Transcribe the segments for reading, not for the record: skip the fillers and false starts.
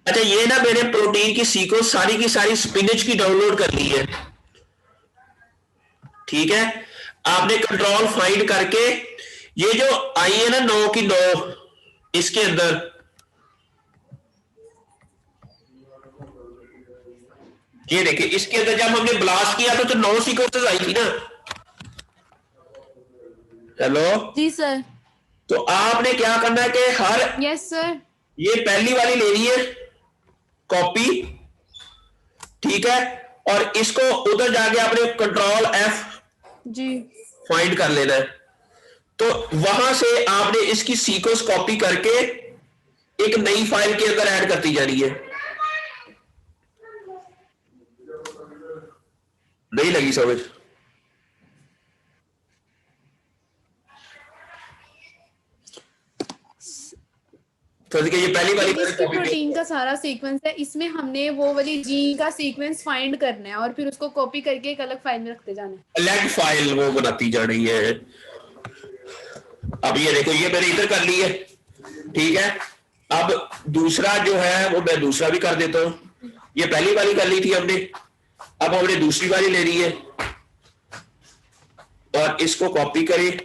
अच्छा ये ना मैंने प्रोटीन की सीक्वेंस सारी की सारी स्पिनच की डाउनलोड कर ली है, ठीक है। आपने कंट्रोल फाइंड करके ये जो आई है ना 9 की 9, इसके अंदर ये देखिए, इसके अंदर जब हमने ब्लास्ट किया तो 9 सीक्वेंसेस आई थी ना। हेलो। जी सर। तो आपने क्या करना है कि हर यस सर। ये पहली वाली ले रही है कॉपी, ठीक है, और इसको उधर जाके आपने कंट्रोल एफ जी फाइंड कर लेना है। तो वहां से आपने इसकी सीक्वेंस कॉपी करके एक नई फाइल के अंदर ऐड करती जानी है। नहीं लगी समझ? तो ये पहली वाली सर मैंने इसकी कॉपी प्रोटीन पेस्ट, का सारा सीक्वेंस है, इसमें हमने वो वाली जीन का सीक्वेंस फाइंड करना है और फिर उसको कॉपी करके एक अलग फाइल में रखते जाना है। अलग फाइल वो बनाती जा रही है। अब ये देखो, ये मैंने इधर कर ली है, ठीक है। अब दूसरा जो है वो मैं दूसरा भी कर देता हूं। ये पहली वाली कर ली थी हमने, अब हमने दूसरी वाली ले ली है और इसको कॉपी करें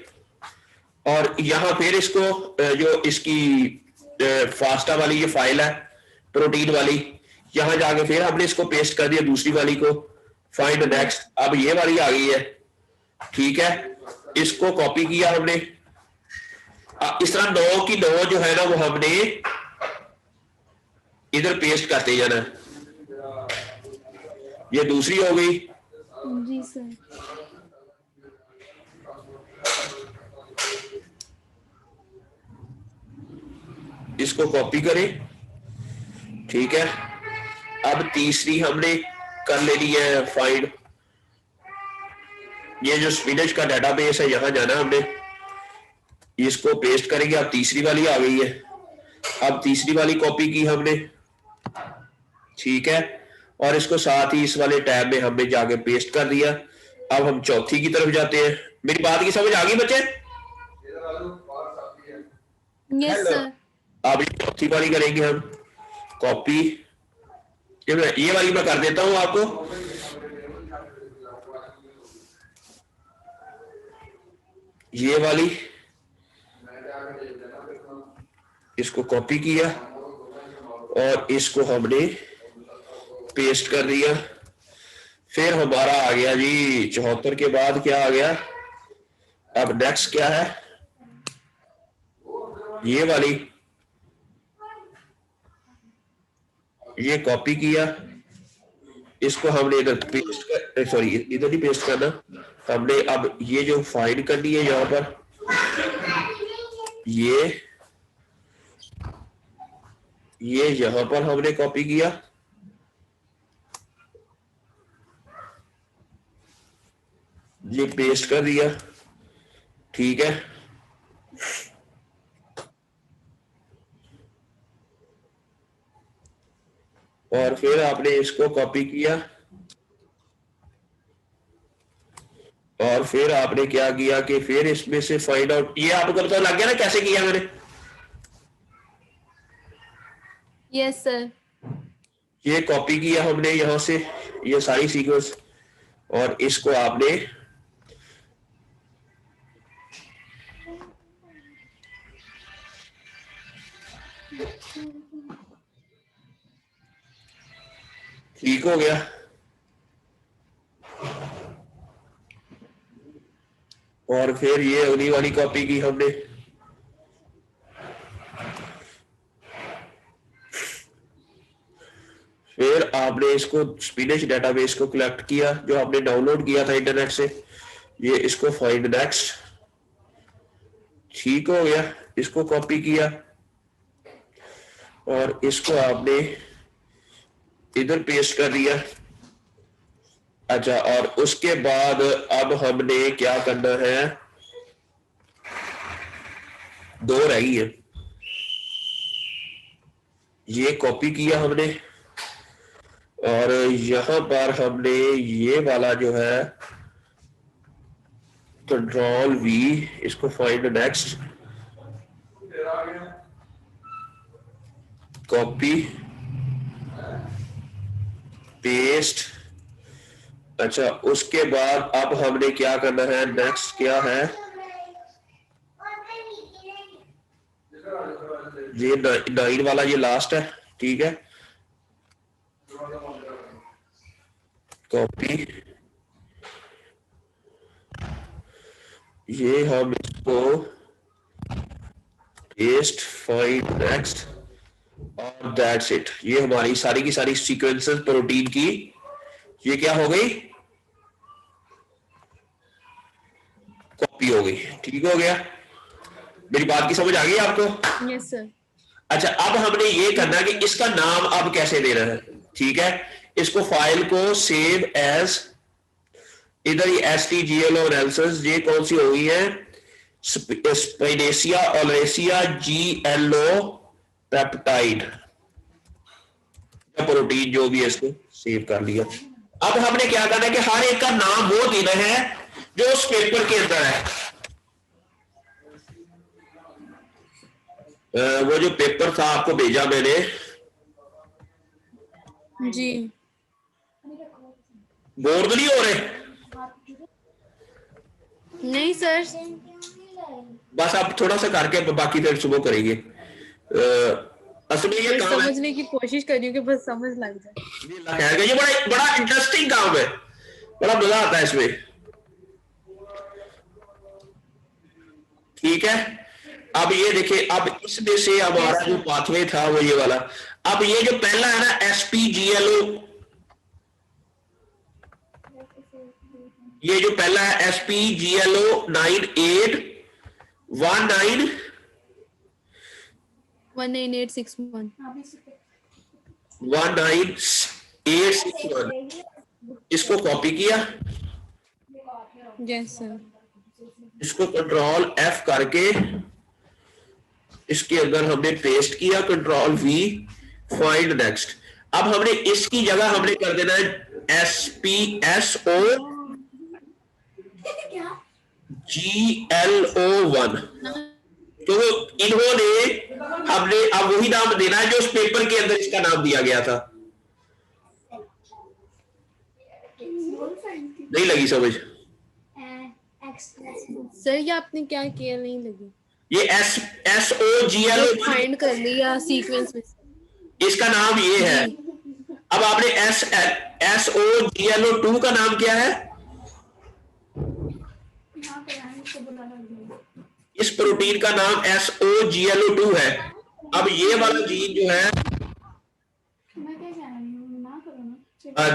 और यहां फिर इसको जो इसकी फास्टा वाली ये फाइल है प्रोटीन वाली, यहां जाके फिर हमने इसको पेस्ट कर दिया दूसरी वाली को, फाइंड नेक्स्ट। अब ये वाली आ गई है, ठीक है, इसको कॉपी किया हमने। इस तरह 9 की 9 जो है ना वो हमने इधर पेस्ट करते जाना। ये दूसरी हो गई। जी सर। इसको कॉपी करें, ठीक है। अब तीसरी हमने कर लेनी है फाइंड। ये जो स्पिनच का डेटाबेस है यहां जाना हमने, इसको पेस्ट करेंगे। अब तीसरी वाली आ गई है, अब तीसरी वाली कॉपी की हमने, ठीक है, और इसको साथ ही इस वाले टैब में हमने जाके पेस्ट कर दिया। अब हम चौथी की तरफ जाते हैं। मेरी बात की समझ आ गई बच्चे? Yes hello. सर। अब ये चौथी वाली करेंगे हम कॉपी। ये वाली मैं कर देता हूं आपको, ये वाली, इसको कॉपी किया और इसको हमने पेस्ट कर दिया। फिर हमारा आ गया जी 74 के बाद क्या आ गया? अब नेक्स्ट क्या है? ये वाली, ये कॉपी किया, इसको हमने इधर पेस्ट कर, सॉरी इधर नहीं पेस्ट करना हमने। अब ये जो फाइंड करनी है यहां पर, ये यहां पर हमने कॉपी किया, ये पेस्ट कर दिया, ठीक है। और फिर आपने इसको कॉपी किया और फिर आपने क्या किया कि फिर इसमें से फाइंड आउट, ये आपको पता लग गया ना कैसे किया मैंने? Yes sir. ये कॉपी किया हमने यहां से, ये सारी सीक्वेंस, और इसको आपने ठीक हो गया। और फिर ये अगली वाली कॉपी की हमने, फिर आपने इसको स्पिनच डेटाबेस को कलेक्ट किया जो आपने डाउनलोड किया था इंटरनेट से, ये इसको फाइंड नेक्स्ट, ठीक हो गया। इसको कॉपी किया और इसको आपने इधर पेस्ट कर दिया। अच्छा, और उसके बाद अब हमने क्या करना है, दो रही है, ये कॉपी किया हमने और यहां पर हमने ये वाला जो है कंट्रोल वी, इसको फाइंड नेक्स्ट, कॉपी, पेस्ट। अच्छा, उसके बाद अब हमने क्या करना है, नेक्स्ट क्या है, ये 9 वाला ये लास्ट है, ठीक है। कॉपी, ये हम इसको पेस्ट, फाइंड नेक्स्ट, और दैट्स इट। ये हमारी सारी की सारी सीक्वेंसेस प्रोटीन की ये क्या हो गई, कॉपी हो गई। ठीक हो गया, मेरी बात की समझ आ गई आपको? Yes sir. अच्छा, अब हमने ये करना कि इसका नाम अब कैसे देना है। ठीक है, इसको फाइल को सेव एज, इधर ये STGLO एनालिसिस, ये कौन सी हो गई है, स्पाइनेसिया ओलेसिया GLO पेप्टाइड प्रोटीन, जो भी है इसको सेव कर लिया। अब हमने क्या करना है कि हर एक का नाम वो देना है जो उस पेपर के अंदर है। वो जो पेपर था आपको भेजा मैंने, जी। बोर्ड नहीं हो रहे? नहीं सर। बस आप थोड़ा सा करके बाकी फिर सुबह करेंगे। असल में ये मैं काम है, समझने की कोशिश कर रही हूँ कि बस समझ लग जाए। ये बड़ा बड़ा इंटरेस्टिंग काम है, बड़ा मजा आता है इसमें। ठीक है, अब ये देखिए, अब इसमें से हमारा जो पाथवे था वो ये वाला। अब ये जो पहला है ना, SPGLO, ये जो पहला है SPGLO 9819 19861। 19861, इसको कॉपी किया, यस सर। इसको कंट्रोल F करके इसके अंदर हमने पेस्ट किया, कंट्रोल V, फाइंड नेक्स्ट। अब हमने इसकी जगह हमने कर देना है SPSOGLO1, तो इन्होंने हमने अब वही नाम देना है जो उस पेपर के अंदर इसका नाम दिया गया था। नहीं लगी समझ? सर ये आपने क्या किया, नहीं लगी। ये SOGLO फाइंड कर लिया सीक्वेंस में। इसका नाम ये है। अब आपने SOGLO2 का नाम क्या है, इस प्रोटीन का नाम SOGLO2 है। अब ये वाला जीन जो है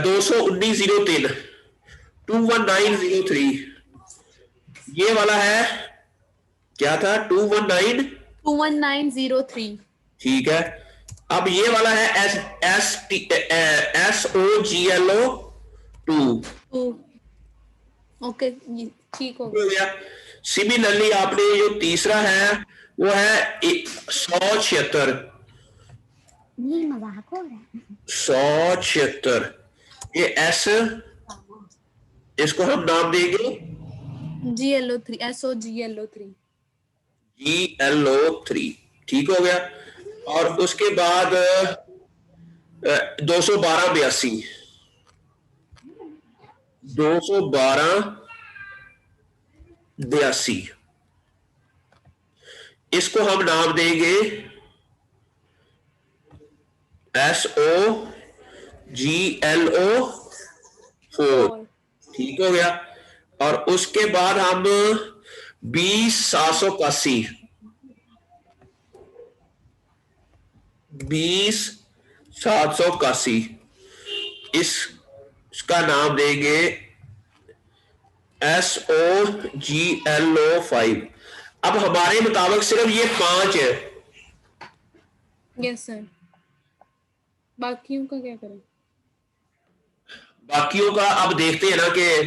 21903 21903, ये वाला है, क्या था, 21903। ठीक है। अब ये वाला है SOGLO2। ओके, ठीक हो गया। सिमिलरली आपने जो तीसरा है वो है 176, ये मजाक हो रहा है। 176, ये S, इसको हम नाम देंगे GLO3, SOGLO3। GLO3। ठीक हो गया। और उसके बाद 21282, 21282, इसको हम नाम देंगे SOGLO4। ठीक हो गया। और उसके बाद हम 20781, 20781, इसका नाम देंगे SOGLO5। अब हमारे मुताबिक सिर्फ ये 5 है। Yes sir. बाकियों का क्या करें? बाकियों का अब देखते हैं ना कि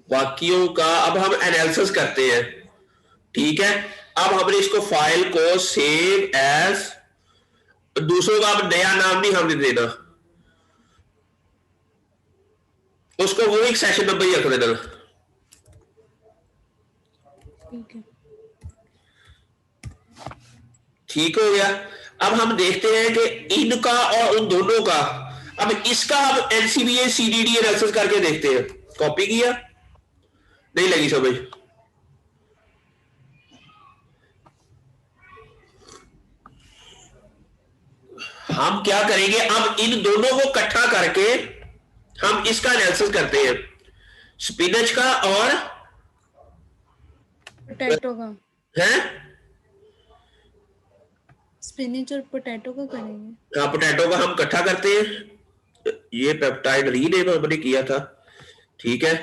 बाकियों का अब हम एनालिसिस करते हैं। ठीक है, अब हमने इसको फाइल को सेव एज, दूसरों का अब नया नाम नहीं हमने देना, उसको वो एक सेशन नंबर ही रख देना। ठीक है। ठीक हो गया। अब हम देखते हैं कि इनका और उन दोनों का, अब इसका हम एनसीबीए सीडीडी एनालिसिस करके देखते हैं। कॉपी किया, नहीं लगी समझ? हम क्या करेंगे, अब इन दोनों को इकट्ठा करके हम इसका एनालिसिस करते हैं, स्पिनच का और पोटैटो का। है स्पिनच और पोटैटो का करेंगे। हाँ, पोटैटो का हम इकट्ठा करते हैं। ये पेप्टाइड रीनेम हमने किया था, ठीक है।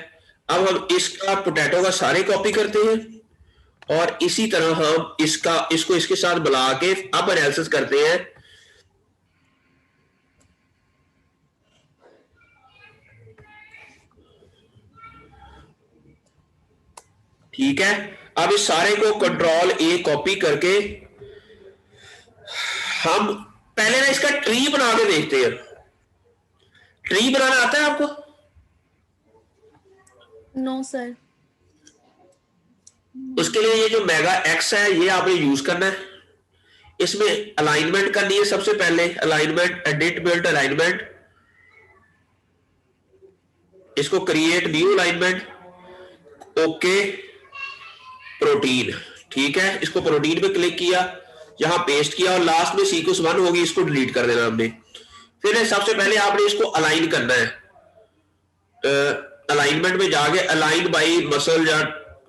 अब हम इसका पोटैटो का सारे कॉपी करते हैं और इसी तरह हम इसको इसके साथ मिला के अब एनालिसिस करते हैं। ठीक है, अब इस सारे को कंट्रोल ए कॉपी करके हम पहले ना इसका ट्री बना के देखते हैं। ट्री बनाना आता है आपको? No sir. उसके लिए ये जो मेगा एक्स है ये आपने यूज करना है। इसमें अलाइनमेंट करनी है सबसे पहले, अलाइनमेंट, एडिट, बिल्ड अलाइनमेंट, इसको create new alignment, okay, protein. ठीक है, इसको प्रोटीन पे क्लिक किया, यहां पेस्ट किया और लास्ट में सीक्वेंस 1 होगी, इसको डिलीट कर देना हमने। फिर सबसे पहले आपने इसको अलाइन करना है, अलाइनमेंट में जाके अलाइन बाय मसल या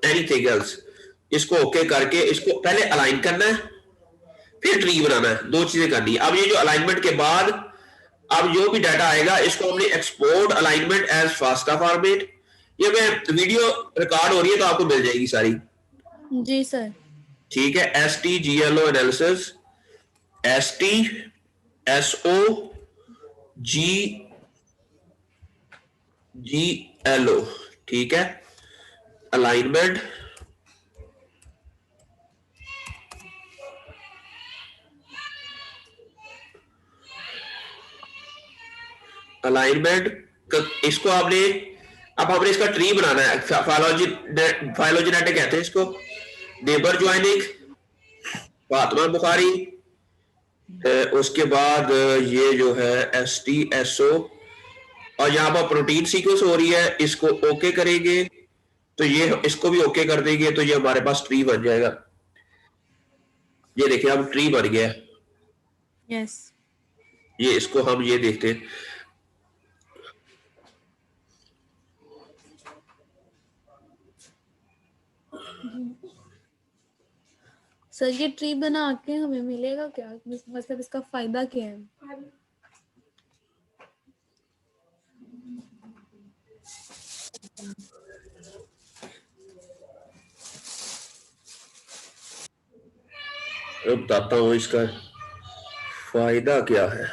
एनीथिंग एल्स, इसको ओके करके इसको पहले अलाइन करना है, फिर ट्री बनाना है। 2 चीजें करनी है। अब ये जो अलाइनमेंट के बाद अब जो भी डाटा आएगा इसको हमने export alignment as FASTA format, ये मैं वीडियो रिकॉर्ड हो रही है तो आपको मिल जाएगी सारी। जी सर। ठीक है, STGLO एनालिसिस, STSOGLO, ठीक है, अलाइनमेंट, इसको आपने, अब हमने इसका ट्री बनाना है, फाइलोजेनेटिक कहते हैं इसको, नेबर ज्वाइनिंग, फातिमा बुखारी, उसके बाद ये जो है STSO, और यहाँ पर प्रोटीन सीक्वेंस हो रही है, इसको ओके करेंगे तो ये इसको भी ओके कर देंगे तो ये हमारे पास ट्री बन जाएगा। ये देखिए अब ट्री बन गया है। यस। ये इसको हम ये देखते हैं, सर ये ट्री बना के हमें मिलेगा क्या, मतलब इसका फायदा क्या है? बताता हूँ इसका फायदा क्या है।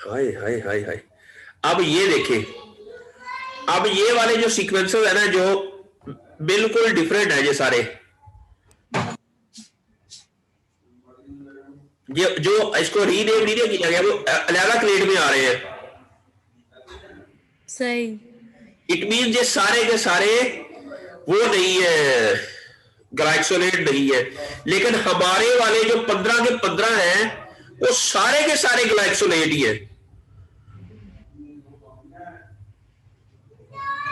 हाय हाय हाय हाय, अब ये देखें, अब ये वाले जो सीक्वेंसेस है ना जो बिल्कुल डिफरेंट है, ये सारे ये जो इसको रीनेम नहीं किया गया वो अलग क्लेड में आ रहे हैं। सही। इट मीन ये सारे के सारे वो नहीं है, ग्लाइकोलेट नहीं है, लेकिन हमारे वाले जो 15 के 15 हैं वो सारे के सारे ग्लाइकोलेट ही है।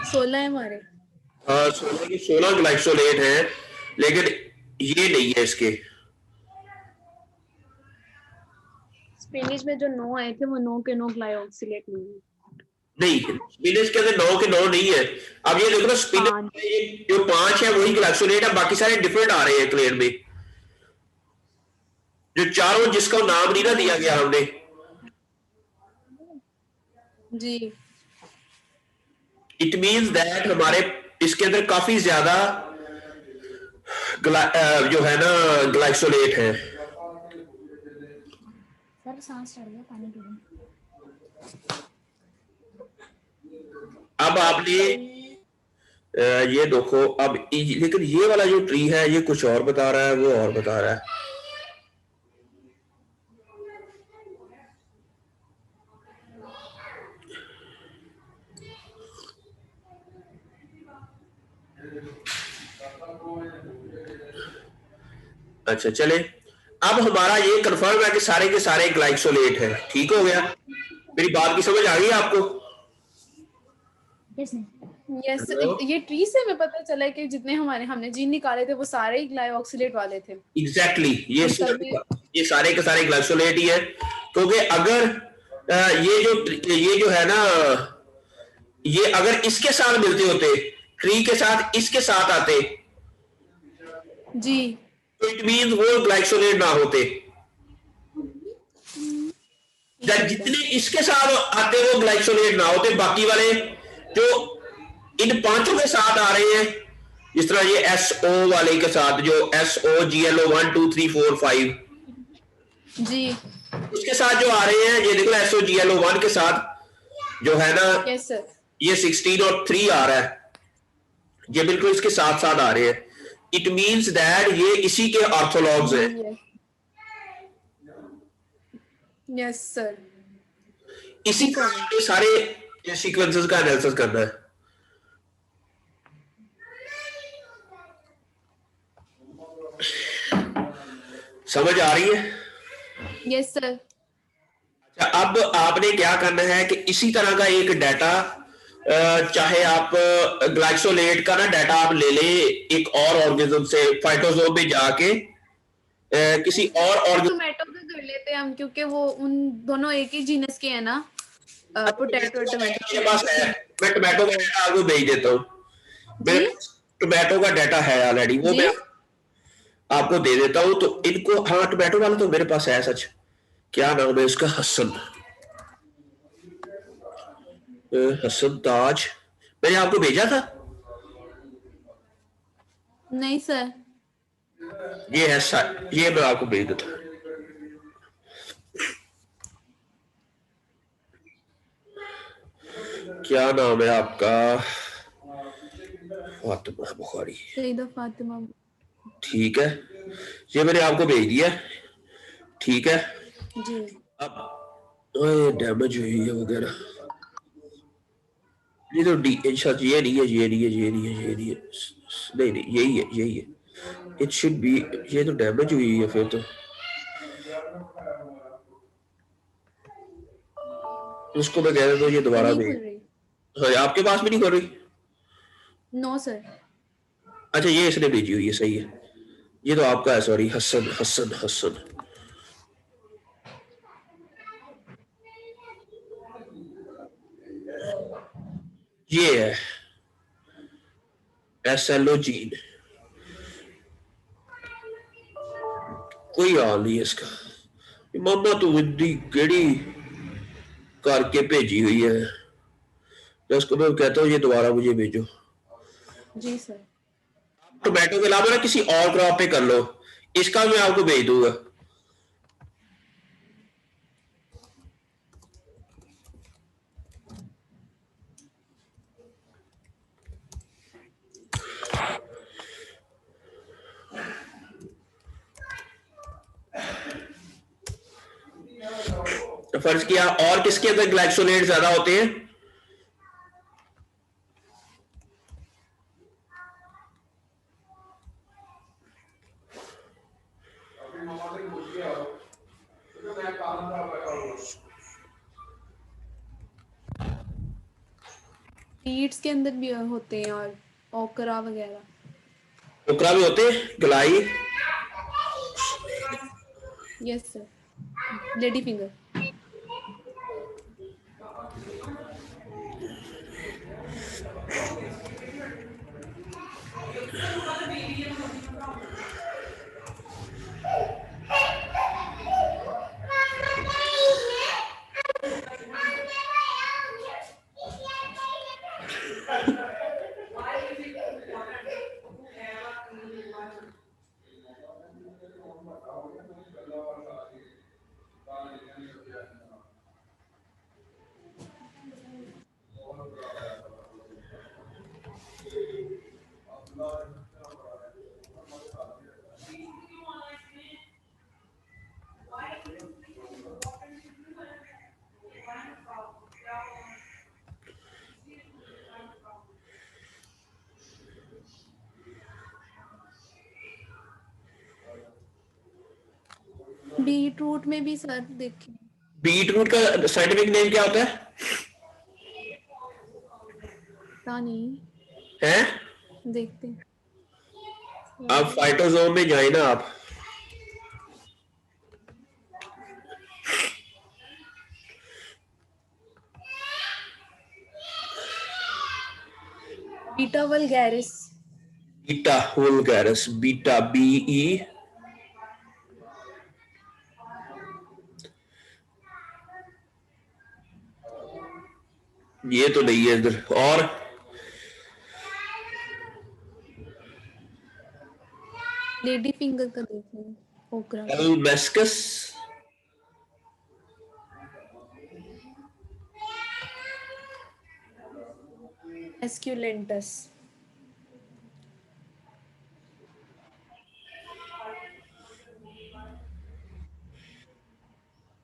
16 है हमारे। 16 की 16 ग्लाइकोलेट है, लेकिन ये नहीं है इसके। स्पिनिच में जो 9 आए थे वो 9 के 9 ग्लाइकोलेट नहीं, स्पिनच के अंदर 9 के 9 नहीं है। अब ये देखो ना, स्पिनच जो 5 है वही ग्लाइकोलेट है, बाकी सारे डिफरेंट आ रहे हैं क्लेड में। जो चारों जिसका नाम नहीं ना दिया गया हमने जी, इट मीन्स दैट हमारे इसके अंदर काफी ज्यादा जो है ना ग्लाइकोलेट है। तो सांस चढ़ गया, पानी पी लूं। अब आपने ये देखो, अब लेकिन ये वाला जो ट्री है ये कुछ और बता रहा है, वो और बता रहा है। अच्छा चले, अब हमारा ये कंफर्म है कि सारे के सारे ग्लाइकोलेट है। ठीक हो गया, मेरी बात की समझ आ गई आपको? किसने? Yes, Hello? ये ट्री से हमें पता चला है कि जितने हमने जीन निकाले थे वो सारे ही ग्लाइऑक्सिलेट वाले थे। एग्जैक्टली ये सब ये सारे के सारे ग्लाइकोलेट ही है, क्योंकि अगर ये जो है ना, ये अगर इसके साथ मिलते होते, ट्री के साथ इसके साथ आते, जी, तो इट मीन वो ग्लाइकोलेट ना होते। जितने इसके साथ आते वो ग्लाइकोलेट ना होते, बाकी वाले जो इन पांचों के साथ आ रहे हैं, जिस तरह ये SO वाले के साथ, जो SO GLO 1 2 3 4 5, जी, उसके साथ जो आ रहे हैं, ये देखो SO GLO 1 के साथ जो है ना, यस सर, ये 16 और 3 आ रहा है, ये बिल्कुल इसके साथ साथ आ रहे हैं। इट मीन्स दैट ये इसी के ऑर्थोलॉग्स हैं। यस सर, इसी तरह ये सारे सीक्वेंसेस का एनालिसिस करना है। समझ आ रही है? यस सर, अच्छा, अब आपने क्या करना है कि इसी तरह का एक डाटा, चाहे आप ग्लाइकोलेट का ना डाटा आप ले ले एक और ऑर्गेनिज्म से, फाइटोजोम में जाके किसी और ऑर्गेनिज्म। टोमेटो का कर लेते हैं हम, क्योंकि वो उन दोनों एक ही जीनस के हैं ना, पोटैटो टोमेटो। मेरे पास है, मैं टोमेटो का डाटा आपको भेज देता हूँ। जी, मेरे टोमेटो का डाटा है ऑलरेडी, वो जी, मैं आपको दे देता हूँ। तो इनको, हाँ टोमेटो वाला तो मेरे पास है सच। क्या नाम है इसका? हसन, हसन ताज, मैंने आपको भेजा था। नहीं सर, ये है ये मैं आपको भेज देता हूँ। क्या नाम है आपका? फातिमा बुखारी, सईदा फातिमा। ठीक है, ये मैंने आपको भेज दिया। ठीक है, जी, अब डैमेज हुई है वगैरह, ये तो डी अच्छा, ये नहीं है, ये नहीं है, ये नहीं है, ये नहीं है, नहीं नहीं यही है, यही है, इट शुड बी। ये तो डैमेज हुई है फिर तो, उसको मैं कह देता हूँ ये दोबारा नहीं खुल भेज। रही। हाँ, आपके पास भी नहीं कर रही? नो सर, अच्छा, ये इसने भेजी हुई है, सही है, ये तो आपका है, सॉरी, हसन हसन हसन। ये है SLO जीन, कोई हाल नहीं है इसका। मामा तू इतनी केड़ी करके भेजी हुई है, तो उसको मैं कहता हूँ ये दोबारा मुझे भेजो। जी सर, टोमेटो के अलावा ना किसी और क्रॉप पे कर लो, इसका मैं आपको भेज दूंगा। तो फर्ज किया, और किसके अंदर ग्लाइकोलेट ज्यादा होते हैं? सीड्स के अंदर भी होते हैं और ओकरा वगैरह। ओकरा भी होते हैं, गलाई। Yes sir, lady finger. Beet root में भी सर देखिए, बीट रूट का साइंटिफिक नेम क्या होता है? पता नहीं, हैं? देखते हैं। आप फाइटोजोम में जाए ना आप। Beta vulgaris. Beta vulgaris, beta BE, ये तो नहीं है इधर। और लेडी फिंगर का देख लो, ओकरा का। एल्मेस्कस, एस्क्यूलेंटस।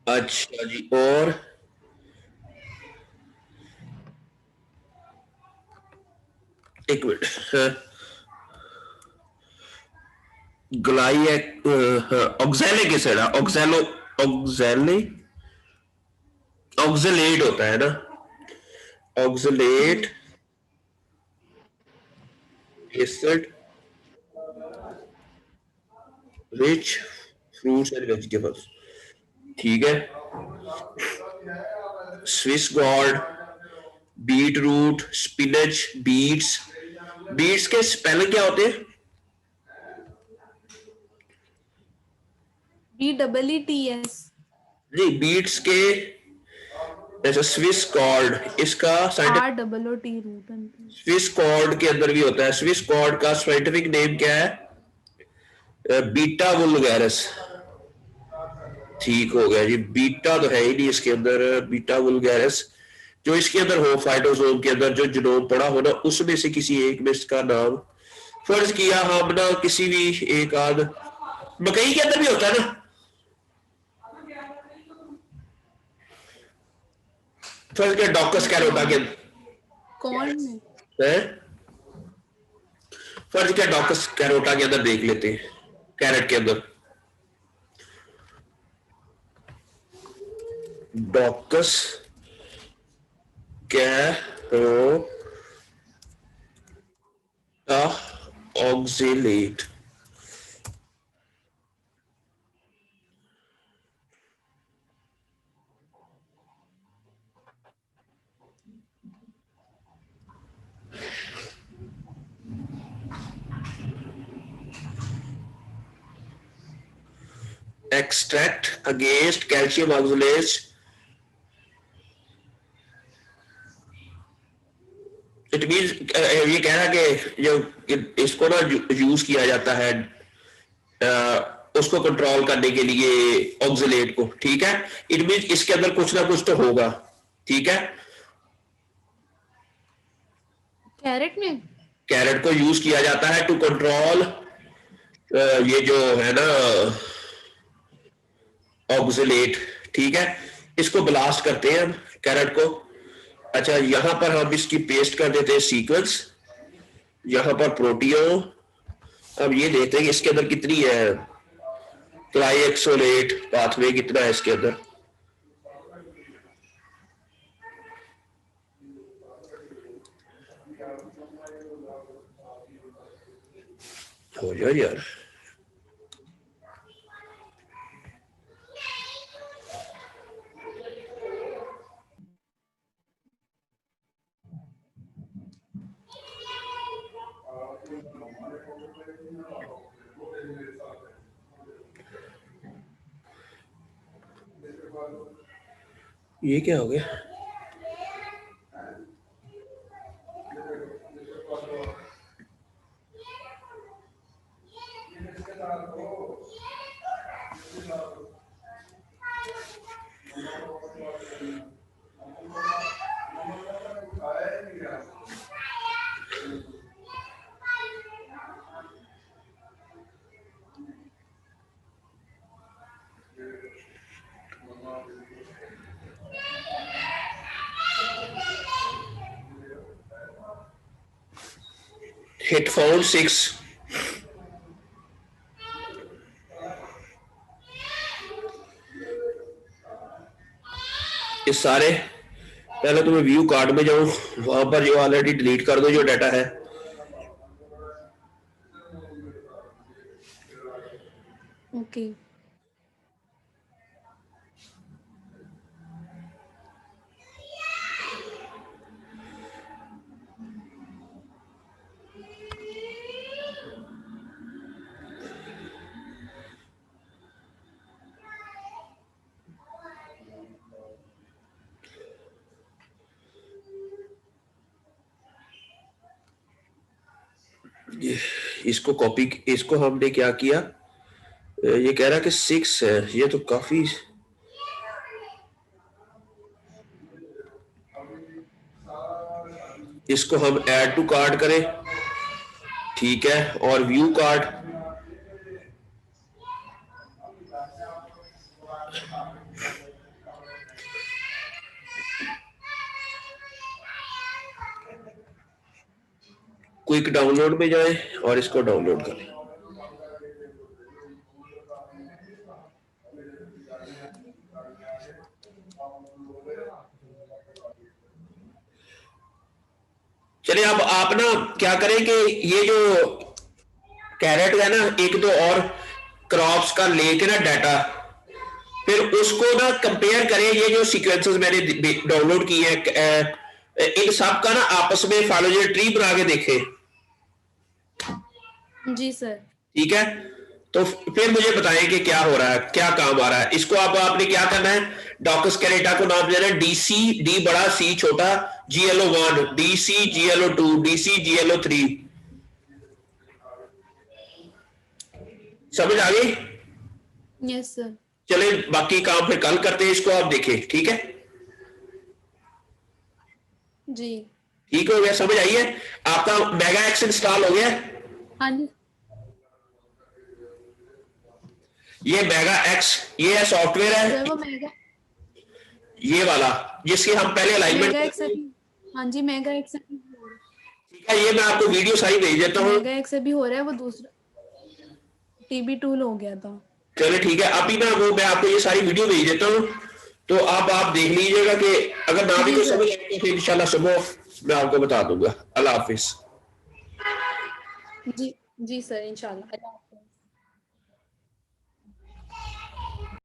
अच्छा जी। और एक मिनट, ग्लाई ऑक्सैलिक एसिड, ऑक्सैलो, ऑक्सैले, ऑक्सलेट होता है ना, oxalate acid rich fruits and vegetables. ठीक है। Swiss chard, beet root, spinach, beets. Beets के स्पेलिंग क्या होते हैं? BEETS। नहीं, बीट्स के, जैसे स्विस कॉर्ड, इसका scientific, ROOT root. Swiss chard के अंदर भी होता है। स्विस कॉर्ड का साइंटिफिक नेम क्या है? Beta vulgaris. ठीक हो गया जी। बीटा तो है ही नहीं इसके अंदर, बीटा वुल्गारिस। जो इसके अंदर हो, फाइटोसोम के अंदर जो जीनोम पड़ा हो ना, उसमें से किसी एक में इसका नाम, फर्ज किया हम ना, किसी भी एक आध, मकई के अंदर भी होता है ना, फर्ज किया डॉकस कैरोटा के अंदर कौन में? है, फर्ज किया डॉकस कैरोटा के अंदर देख लेते हैं, कैरेट के अंदर daucus carota oxalate. Extract against calcium oxalates. It mean ये कह रहा कि जो इसको ना यूज किया जाता है उसको कंट्रोल करने के लिए, ऑक्सलेट को। ठीक है। इट मीन इसके अंदर कुछ ना कुछ तो होगा। ठीक है। कैरेट में? कैरेट को यूज किया जाता है टू कंट्रोल ये जो है ना ऑक्सलेट। ठीक है। इसको ब्लास्ट करते हैं हम, कैरेट को। अच्छा, यहां पर हम इसकी पेस्ट कर देते हैं सीक्वेंस, यहां पर प्रोटियो। अब ये देखते हैं कि इसके अंदर कितनी है, ट्राइएक्सोलेट पाथवे कितना है इसके अंदर। हो जाए यार। ये क्या हो गया? Hit found 6। ये सारे, पहले तो मैं व्यू कार्ड में जाऊं, वहां पर जो ऑलरेडी डिलीट कर दो जो डाटा है। ओके इसको कॉपी, इसको हमने क्या किया, ये कह रहा है कि 6 है, ये तो काफी, इसको हम ऐड टू कार्ड करें, ठीक है, और व्यू कार्ड, क्विक डाउनलोड में जाएं और इसको डाउनलोड करें। चलिए अब आप ना क्या करें कि ये जो कैरेट है ना, एक दो और क्रॉप्स का लेके ना डाटा, फिर उसको ना कंपेयर करें, ये जो सीक्वेंसेस मैंने डाउनलोड किए हैं इन सब का ना आपस में फाइलोजेनेटिक ट्री बना के देखें, जी सर। ठीक है, तो फिर मुझे बताएं कि क्या हो रहा है, क्या काम आ रहा है। इसको आपने क्या करना है, डॉकस के डेटा को नाम देना है डीसी, डी बड़ा सी छोटा, GLO1, DC GLO2, DC GLO3। समझ आ गई? Yes sir. चले बाकी काम फिर कल करते हैं, इसको आप देखें, ठीक है? जी ठीक हो गया, समझ आई है? आपका मेगा एक्स इंस्टॉल हो गया? हाँ जी ये मेगा एक्स, ये है सॉफ्टवेयर है, सर, वो मेगा ये वाला जिसकी हम पहले अलाइनमेंट, मेगा एक्स अभी, हाँ जी मेगा एक्स अभी ठीक है, ये मैं आपको वीडियो सारी भेज देता हूँ। मेगा एक्स अभी हो रहा है, वो दूसरा TB टूल हो गया था। चलो ठीक है, अभी ना वो मैं आपको ये सारी वीडियो भेज देता हूँ, तो आप देख लीजिएगा कि अगर ना भी जी कोई सर। समझ आए तो फिर इंशाल्लाह सुबह मैं आपको बता दूंगा। अल्लाह हाफिज। जी जी सर, इंशाल्लाह।